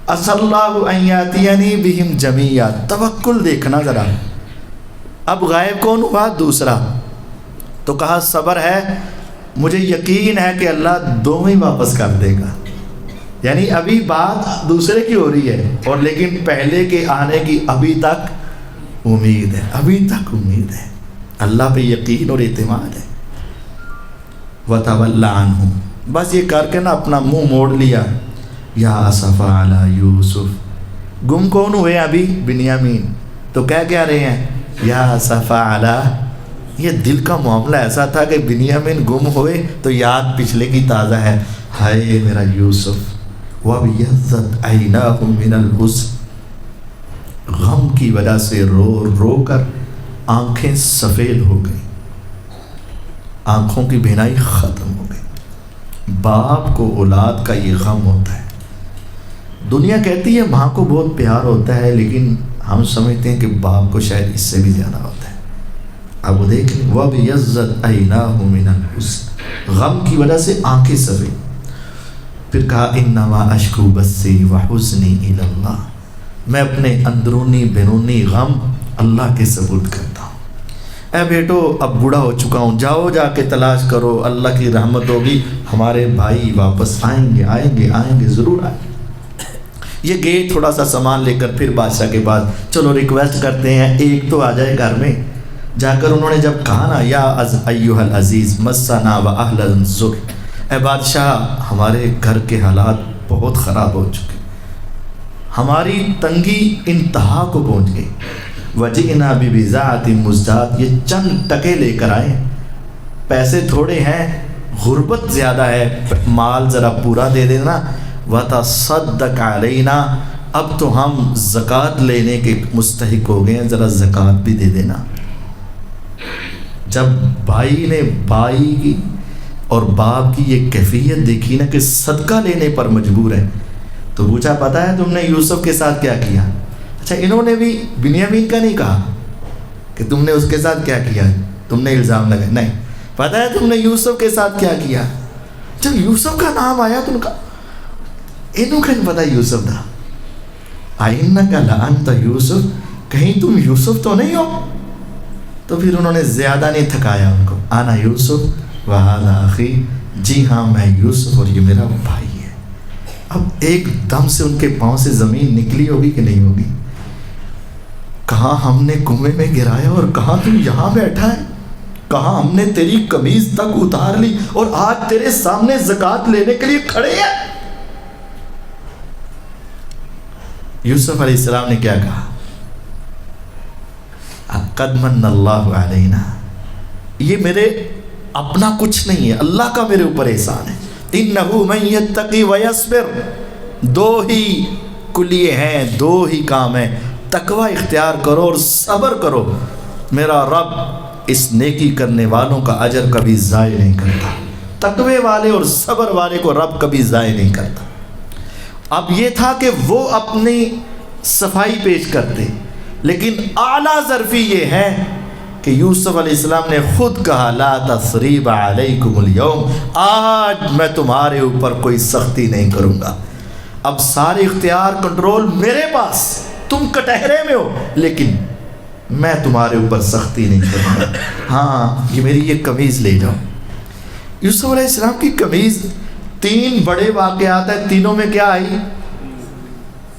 عسى اللہ ان یاتینی بہم جمیعا، توکل دیکھنا ذرا. اب غائب کون ہوا؟ دوسرا. تو کہا صبر ہے، مجھے یقین ہے کہ اللہ دونوں ہی واپس کر دے گا. یعنی ابھی بات دوسرے کی ہو رہی ہے اور لیکن پہلے کے آنے کی ابھی تک امید ہے، ابھی تک امید ہے. اللہ پہ یقین اور اعتماد ہے. وَتَوَلَّ عَنْهُ، بس یہ کر کے نا اپنا منہ موڑ لیا. یا اسفا علی یوسف، گم کون ہوئے ابھی؟ بنیامین. تو کہہ رہے ہیں یا اسفا علی، یہ دل کا معاملہ ایسا تھا کہ بنیامین گم ہوئے تو یاد پچھلے کی تازہ ہے، ہائے میرا یوسف، وَبِيَضَّتْ عَيْنَاهُ مِنَ الْحُزْنِ، غم کی وجہ سے رو رو کر آنکھیں سفید ہو گئی، آنکھوں کی بینائی ختم ہو گئی۔ باپ کو اولاد کا یہ غم ہوتا ہے۔ دنیا کہتی ہے ماں کو بہت پیار ہوتا ہے، لیکن ہم سمجھتے ہیں کہ باپ کو شاید اس سے بھی زیادہ ہوتا ہے۔ اب وہ دیکھیں، وَبِيَضَّتْ عَيْنَاهُ مِنَ الْحُزْنِ، غم کی وجہ سے آنکھیں سفید۔ پھر کہا اِنَّمَا أَشْكُو بَثِّي وَحُزْنِي إِلَى اللَّهِ، میں اپنے اندرونی بیرونی غم اللہ کے سپرد کرتا ہوں۔ اے بیٹو اب بوڑھا ہو چکا ہوں، جاؤ جا کے تلاش کرو، اللہ کی رحمت ہوگی، ہمارے بھائی واپس آئیں گے آئیں گے آئیں گے، ضرور آئیں گے۔ یہ گئے تھوڑا سا سامان لے کر، پھر بادشاہ کے پاس، چلو ریکویسٹ کرتے ہیں ایک تو آ جائے گھر میں۔ جا کر انہوں نے جب کہا نا، یا ایھا العزیز مسنا واہلنا الضر، اے بادشاہ ہمارے گھر کے حالات بہت خراب ہو چکے، ہماری تنگی انتہا کو پہنچ گئی، وجئنا ببضاعۃ مزجاۃ، یہ چند ٹکے لے کر آئے، پیسے تھوڑے ہیں، غربت زیادہ ہے، مال ذرا پورا دے دینا، وتصدق علینا، اب تو ہم زکوٰۃ لینے کے مستحق ہو گئے ہیں، ذرا زکوٰۃ بھی دے دینا۔ جب بھائی نے بھائی کی اور باپ کی یہ کیفیت دیکھی نا کہ صدقہ لینے پر مجبور ہے، تو پوچھا پتہ ہے تم نے یوسف کے ساتھ کیا کیا؟ اچھا انہوں نے بھی بنیامین کا نہیں کہا کہ تم نے اس کے ساتھ کیا کیا، تم نے الزام لگایا، نہیں، پتہ ہے تم نے یوسف کے ساتھ کیا کیا۔ جب یوسف کا نام آیا تو انہوں کا نہیں پتا یوسف تھا، اِنَّكَ لَأَنْتَ یوسف، کہیں تم یوسف تو نہیں ہو؟ تو پھر انہوں نے زیادہ نہیں تھکایا ان کو، انا یوسف وہذا اخی، جی ہاں میں یوسف اور یہ میرا بھائی ہے۔ اب ایک دم سے ان کے پاؤں سے زمین نکلی ہوگی کہ نہیں ہوگی؟ کہاں ہم نے کنویں میں گرایا اور کہاں تم یہاں بیٹھا ہے، کہاں ہم نے تیری قمیض تک اتار لی اور آج تیرے سامنے زکوٰۃ لینے کے لیے کھڑے ہیں۔ یوسف علیہ السلام نے کیا کہا؟ قد من اللہ علینا، یہ میرے اپنا کچھ نہیں ہے، اللہ کا میرے اوپر احسان ہے۔ انہ من یتقی ویصبر، دو ہی کلیے ہیں، دو ہی کام ہیں، تقوی اختیار کرو اور صبر کرو، میرا رب اس نیکی کرنے والوں کا اجر کبھی ضائع نہیں کرتا، تقوی والے اور صبر والے کو رب کبھی ضائع نہیں کرتا۔ اب یہ تھا کہ وہ اپنی صفائی پیش کرتے، لیکن اعلیٰ ظرفی یہ ہے کہ یوسف علیہ السلام نے خود کہا لا تثریب علیکم اليوم، آج میں تمہارے اوپر کوئی سختی نہیں کروں گا، اب سارے اختیار کنٹرول میرے پاس، تم کٹہرے میں ہو لیکن میں تمہارے اوپر سختی نہیں کروں گا۔ ہاں یہ میری یہ قمیض لے جاؤ۔ یوسف علیہ السلام کی قمیض، تین بڑے واقعات ہیں، تینوں میں کیا آئی؟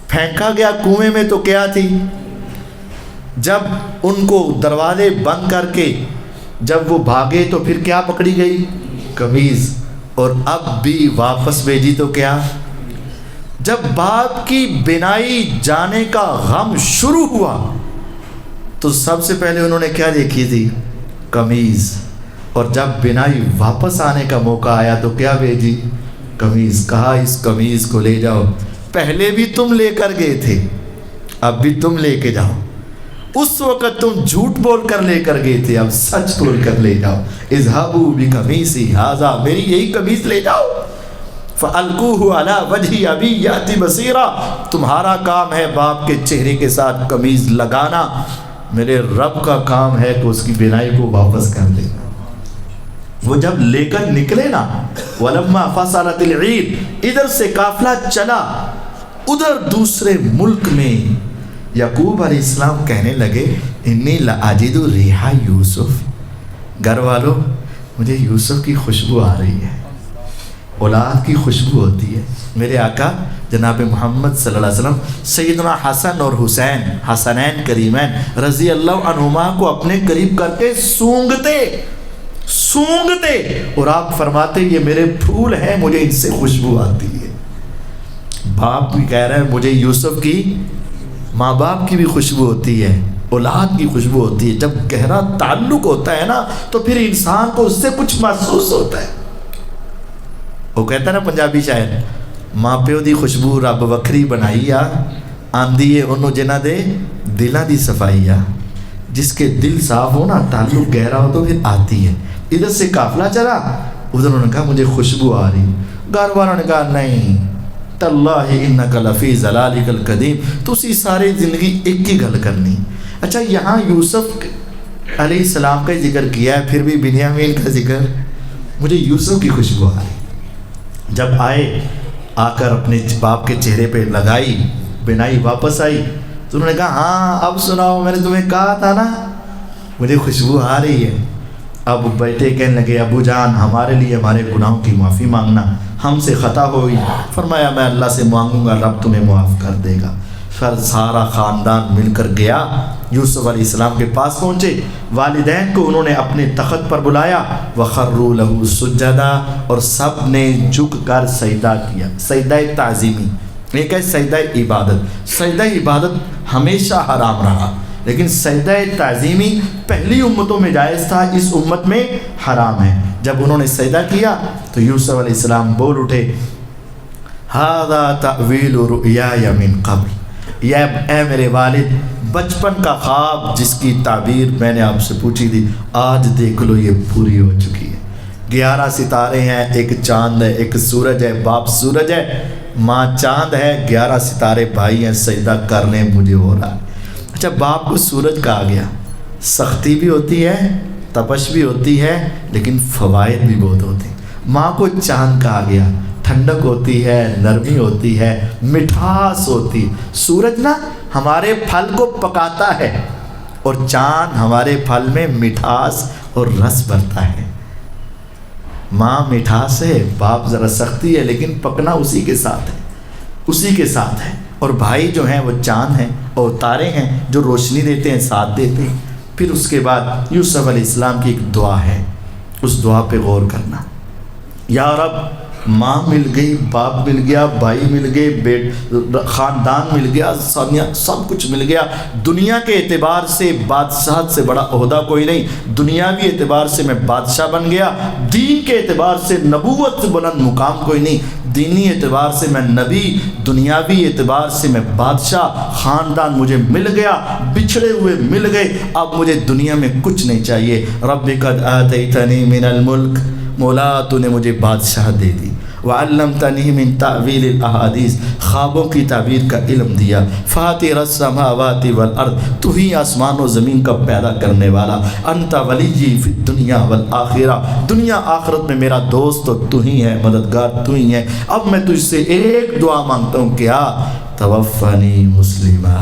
پھینکا گیا کنویں میں تو کیا تھی؟ جب ان کو دروازے بند کر کے جب وہ بھاگے تو پھر کیا پکڑی گئی؟ قمیض، اور اب بھی واپس بھیجی تو کیا؟ جب باپ کی بینائی جانے کا غم شروع ہوا تو سب سے پہلے انہوں نے کیا دیکھی تھی؟ قمیض، اور جب بینائی واپس آنے کا موقع آیا تو کیا بھیجی؟ قمیض۔ کہا اس قمیض کو لے جاؤ، پہلے بھی تم لے کر گئے تھے، اب بھی تم لے کے جاؤ، اس وقت تم جھوٹ بول کر لے کر گئے تھے، اب سچ بول کر لے جاؤ، اذهبوا بقمیصی ھذا، میری یہی قمیض لے جاؤ، فَأَلْقُوهُ عَلَى وَجْهِ أَبِي يَأْتِ بَصِيرًا، تمہارا کام ہے باپ کے چہرے کے ساتھ قمیض لگانا، میرے رب کا کام ہے کہ اس کی بینائی کو واپس کر دے۔ وہ جب لے کر نکلے نا، وَلَمَّا فَصَلَتِ الْعِيرُ، ادھر سے قافلہ چلا، ادھر دوسرے ملک میں یعقوب علیہ السلام کہنے لگے انی لأجد ریح یوسف، گھر والوں مجھے یوسف کی خوشبو آ رہی ہے، اولاد کی خوشبو ہوتی ہے۔ میرے آقا جناب محمد صلی اللہ علیہ وسلم سیدنا حسن اور حسین، حسنین کریمین رضی اللہ عنہما کو اپنے قریب کر کے سونگتے اور آپ فرماتے یہ میرے پھول ہیں، مجھے ان سے خوشبو آتی ہے۔ باپ بھی کہہ رہا ہے مجھے یوسف کی، ماں باپ کی بھی خوشبو ہوتی ہے، اولاد کی خوشبو ہوتی ہے. جب گہرا تعلق ہوتا ہے نا تو پھر انسان کو اس سے کچھ محسوس ہوتا ہے. وہ کہتا ہے نا پنجابی شاعر, ماں پیو دی خوشبو رب وکھری بنائی آ, آندی ہے انہوں جنہ دے دلاں دی صفائی آ. جس کے دل صاف ہو نا, تعلق گہرا ہو تو پھر آتی ہے. ادھر سے قافلہ چلا, ادھر انہوں نے کہا مجھے خوشبو آ رہی, گھر والوں نے کہا نہیں تاللہ انک لفی ضلالک القدیم, تو اسی ساری زندگی ایک ہی گل کرنی. اچھا یہاں یوسف علیہ السلام کا ذکر کیا ہے, پھر بھی بنیامین کا ذکر, مجھے یوسف کی خوشبو آ رہی. جب آئے, آ کر اپنے باپ کے چہرے پہ لگائی, بنائی, واپس آئی تو انہوں نے کہا ہاں اب سناؤ, میں نے تمہیں کہا تھا نا مجھے خوشبو آ رہی ہے. اب بیٹے کہنے لگے ابو جان ہمارے لیے ہمارے گناہوں کی معافی مانگنا, ہم سے خطا ہوئی. فرمایا میں اللہ سے مانگوں گا, رب تمہیں معاف کر دے گا. پھر سارا خاندان مل کر گیا, یوسف علیہ السلام کے پاس پہنچے. والدین کو انہوں نے اپنے تخت پر بلایا, وَخَرُّوا لَهُ سُجَّدًا, اور سب نے جھک کر سجدہ کیا. سجدہ تعظیمی, ایک ہے سجدہ عبادت. سجدہ عبادت ہمیشہ حرام رہا, لیکن سجدہ تعظیمی پہلی امتوں میں جائز تھا, اس امت میں حرام ہے. جب انہوں نے سجدہ کیا تو یوسف علیہ السلام بول اٹھے, هَذَا تَأْوِيلُ رُؤْيَايَ مِن قَبْلِ, یہ اے میرے والد بچپن کا خواب جس کی تعبیر میں نے آپ سے پوچھی تھی, آج دیکھ لو یہ پوری ہو چکی ہے. 11 ستارے ہیں, ایک چاند ہے, ایک سورج ہے. باپ سورج ہے, ماں چاند ہے, 11 ستارے بھائی ہیں, سجدہ کرنے مجھے ہو رہا ہے. اچھا باپ کو سورج کہا گیا, سختی بھی ہوتی ہے, تپش بھی ہوتی ہے, لیکن فوائد بھی بہت ہوتے ہیں. ماں کو چاند کہا گیا, ٹھنڈک ہوتی ہے, نرمی ہوتی ہے, مٹھاس ہوتی. سورج نا ہمارے پھل کو پکاتا ہے, اور چاند ہمارے پھل میں مٹھاس اور رس بھرتا ہے. ماں مٹھاس ہے, باپ ذرا سختی ہے, لیکن پکنا اسی کے ساتھ ہے, اسی کے ساتھ ہے. اور بھائی جو ہیں وہ چاند ہیں اور تارے ہیں جو روشنی دیتے ہیں, ساتھ دیتے ہیں. پھر اس کے بعد یوسف علیہ السلام کی ایک دعا ہے, اس دعا پہ غور کرنا. یا رب, ماں مل گئی, باپ مل گیا, بھائی مل گئے, خاندان مل گیا, سب کچھ مل گیا. دنیا کے اعتبار سے بادشاہت سے بڑا عہدہ کوئی نہیں, دنیاوی اعتبار سے میں بادشاہ بن گیا. دین کے اعتبار سے نبوت سے بلند مقام کوئی نہیں, دینی اعتبار سے میں نبی, دنیاوی اعتبار سے میں بادشاہ. خاندان مجھے مل گیا, بچھڑے ہوئے مل گئے, اب مجھے دنیا میں کچھ نہیں چاہیے. رب قد آتیتنی من الملک, مولا تو نے مجھے بادشاہ دے دی. وعلمتنی من تعویل الاحادیث, خوابوں کی تعبیر کا علم دیا. فاطر السماوات والارض, تو ہی آسمان و زمین کا پیدا کرنے والا. انت ولی فی الدنیا والآخرہ, دنیا آخرت میں میرا دوست تو تو ہی ہے, مددگار تو ہی ہے. اب میں تجھ سے ایک دعا مانگتا ہوں, کیا؟ توفنی مسلمہ.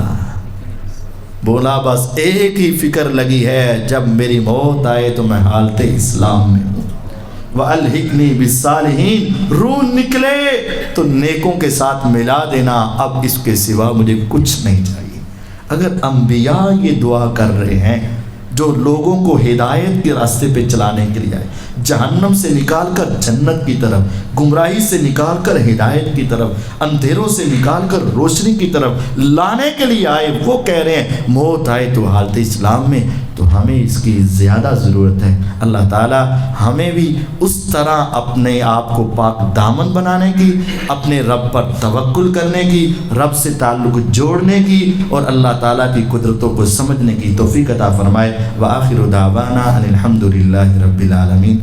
بولا بس ایک ہی فکر لگی ہے, جب میری موت آئے تو میں حالت اسلام میں ہوں. وَأَلْحِقْنِي بِالصَّالِحِينَ, روح نکلے تو نیکوں کے ساتھ ملا دینا, اب اس کے سوا مجھے کچھ نہیں چاہیے. اگر انبیاء یہ دعا کر رہے ہیں جو لوگوں کو ہدایت کے راستے پہ چلانے کے لیے آئے, جہنم سے نکال کر جنت کی طرف, گمراہی سے نکال کر ہدایت کی طرف, اندھیروں سے نکال کر روشنی کی طرف لانے کے لیے آئے, وہ کہہ رہے ہیں موت آئے تو حالت اسلام میں, تو ہمیں اس کی زیادہ ضرورت ہے. اللہ تعالی ہمیں بھی اس طرح اپنے آپ کو پاک دامن بنانے کی, اپنے رب پر توکل کرنے کی, رب سے تعلق جوڑنے کی, اور اللہ تعالیٰ کی قدرتوں کو سمجھنے کی توفیق عطا فرمائے. وآخر دعوانا ان الحمد للہ رب العالمین.